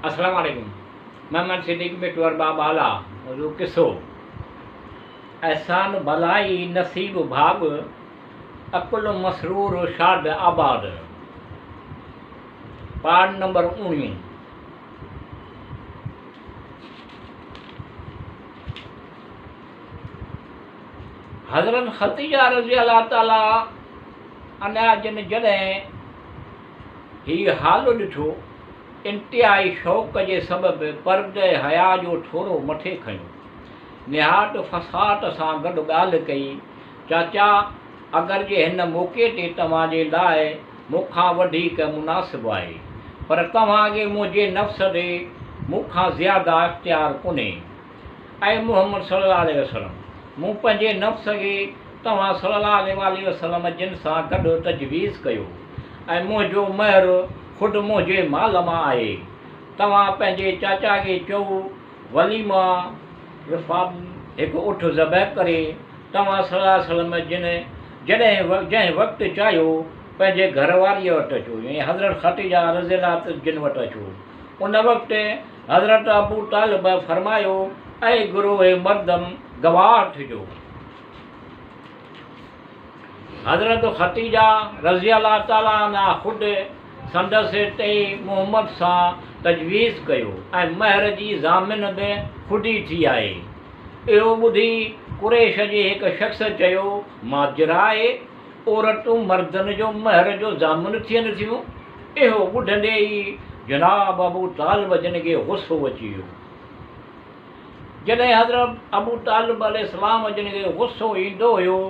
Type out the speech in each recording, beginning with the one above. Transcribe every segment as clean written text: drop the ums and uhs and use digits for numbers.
अस्सलाम वालेकुम। मोहम्मद सिद्दीक बिटवर बाबाला जो किस्सो एहसान भलाई नसीब भाग अकुल मसरूर शाद आबाद। पाठ नंबर 19। हज़रत खतीजा रज़ी अल्लाह ताला अन्हा जिन जॾहिं हीउ हाल ॾिठो, इंतिहाई शौक़ जे सबबि पर्दे हया जो थोरो मथे खयो, निहायत फसाहत सां गॾु ॻाल्हि कई। चाचा, अगरि जे हिन मौक़े ते तव्हांजे लाइ मूंखां वधीक मुनासिबु आहे, पर तव्हांखे मुंहिंजे नफ़्स ते मूंखां ज़्यादा इख़्तियार कोन्हे। ऐं मुहम्मद सल्लल्लाहु अलैहि वसल्लम, मूं पंहिंजे नफ़्स खे तव्हां सल्लल्लाहु अलैहि वसल्लम जिन सां गॾु तजवीज़ कयो ऐं मुंहिंजो महर ख़ुदि मुंहिंजे माल मां आहे। तव्हां पंहिंजे चाचा खे चओ, वलीमा रिफ़ाब हिकु उठ ज़बह करे तव्हां सल्लल्लाहु अलैहि वसल्लम जंहिं वक़्तु चाहियो पंहिंजे घरवारीअ वटि अचो ऐं हज़रत खतीजा रज़ी अल्लाह जिन वटि अचो। उन वक़्तु हज़रत अबू तालिब फरमायो, ऐं गुरोहे मर्दम गवाह थिजो। हज़रत खतीजा रज़ी अल्लाह ताला अन्हा ख़ुदि संदसि ते मुहम्मद सां तजवीज़ कयो ऐं महर जी ज़ामिन बि ख़ुदि थी आहे। इहो ॿुधी कुरैश जे हिकु शख़्स चयो, माजराए औरतूं मर्दनि जो महर जो ज़ामिन थियनि थियूं। इहो ॿुधंदे ई जनाब अबू तालिब जिन खे गुस्सो अची वियो। जॾहिं हज़रत अबू तालिब अलैहिस्सलाम जिन खे गुस्सो ईंदो हुयो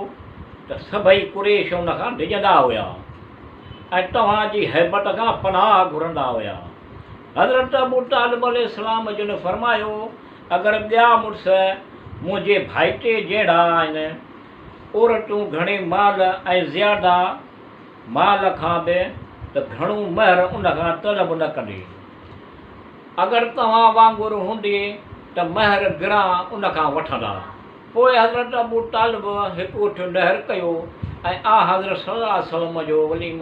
त सभई कुरैश उन खां डिॼंदा हुया ऐं तव्हांजी हैबत खां पनाह घुरंदा हुया। हज़रत अबू तालिब अलैहिस्सलाम जिन फरमायो, अगरि ॿिया मुड़ुस मुंहिंजे भाइटे जहिड़ा आहिनि, औरतूं घणे माल ऐं ज़्यादा माल खां बि त घणो महर उन खां तलब न कंदे। अगरि तव्हां वांगुरु हूंदे त महर गिरां उन खां वठंदा। पोइ हज़रत अबू तालिब हिकु उठ नहर कयो ऐं हज़रत सल्लल्लाहु अलैहि वसल्लम जो वलीम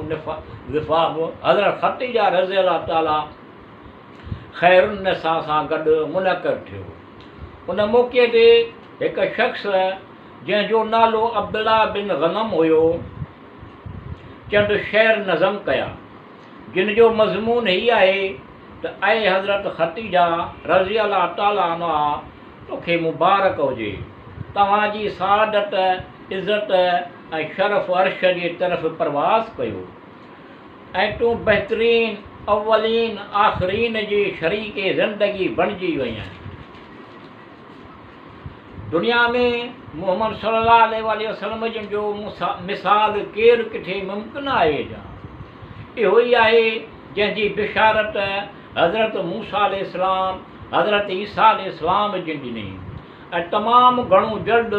रिफ़ाब हज़रत खतीजा रज़ी अल्लाह ताला ख़ैरुन निसा सां गॾु मुनक़िद थियो। उन मौक़े ते हिकु शख़्स जंहिंजो नालो अब्दुल्ला बिन गनम हुयो, चंद शेर नज़म कया, जिन जो मज़मून हीअ आहे त ऐं हज़रत खतीजा रज़ी अल्लाह ताला अन्हा, तोखे मुबारक हुजे, तव्हांजी सादत इज़त ऐं शरफ़ अर्श जी तरफ़ परवाज़ कयो ऐं तूं बहितरीन अवलीन आख़िरीन जी शरीके ज़िंदगी बणिजी वई आहीं। दुनिया में मुहम्मद सल्लल्लाहु अलैहि वसल्लम जिन जो मिसाल केरु किथे मुमकिन आहे जा। इहो ई आहे जंहिंजी बिशारत हज़रत मूसा अलैहिस्सलाम हज़रत ईसा अलैहिस्सलाम जिन ॾिनी ऐं तमामु घणो जल्द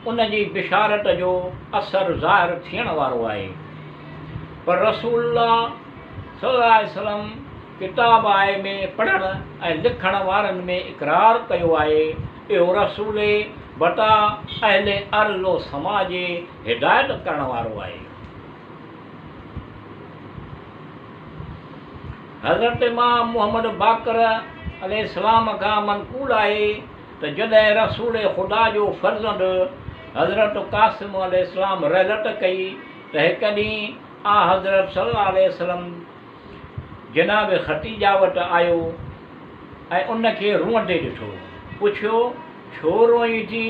उन जी बिशारत जो असरु ज़ाहिर थियण वारो आहे। पर रसूलुल्लाह सल्लल्लाहु अलैहि वसल्लम किताब आहे में पढ़ण ऐं लिखण वारनि में इक़रार कयो आहे, इहो रसूल बता अहले अर्ज़ समा जे हिदायत करण वारो आहे। हज़रत इमाम मुहम्मद बाक़र अलैहिस्सलाम खां मनक़ूल आहे त जॾहिं रसूल ख़ुदा जो फ़र्ज़ंद हज़रत क़ासिम अलैहिस्सलाम रहलत कई त हिकु ॾींहुं हज़रत सल्लल्लाहु अलैहि वसल्लम जनाब खतीजा वटि आयो ऐं उन खे रुअंदे ॾिठो। पुछियो, छो रोईं थी?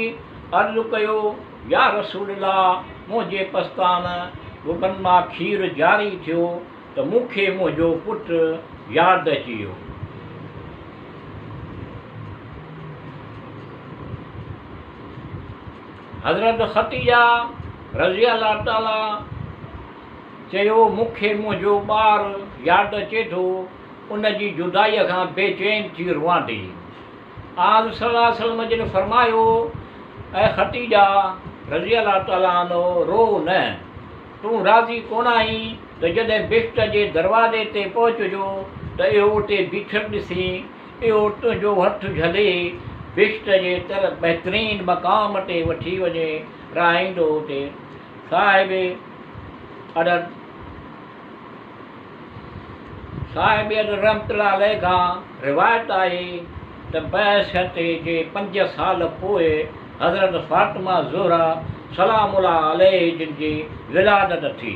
अर्ज़ु कयो, या रसूलल्लाह, मुंहिंजे पस्तान ॿुगनि मां खीरु जारी थियो त मूंखे मुंहिंजो पुटु यादि अची वियो। हज़रत खतीजा रज़ी अल्लाह ताला चयो, मूंखे मुंहिंजो ॿारु यादि अचे थो, उन जी जुदाईअ खां बेचैन थी रुआं थी। सल्लल्लाहु अलैहि वसल्लम जिन फरमायो, ऐं खतीजा रज़ी अल्लाह ताला नो, रो न, तूं राज़ी कोन आहीं त जॾहिं बिश्त जे दरवाज़े ते पहुचजो त इहो उते बीठल ॾिसी इहो तुंहिंजो हथु झले बिश्त जे तरफ़ बहितरीन मक़ाम ते वठी वञे, राहींदो हुते साहिब अदद साहिब रहमतुल्लाह अलैह खां रिवायत आहे त बैसत जे 5 साल पोइ हज़रत फातिमा ज़ोहरा सलामुल्लाह अलैह जिन जी विलादत थी।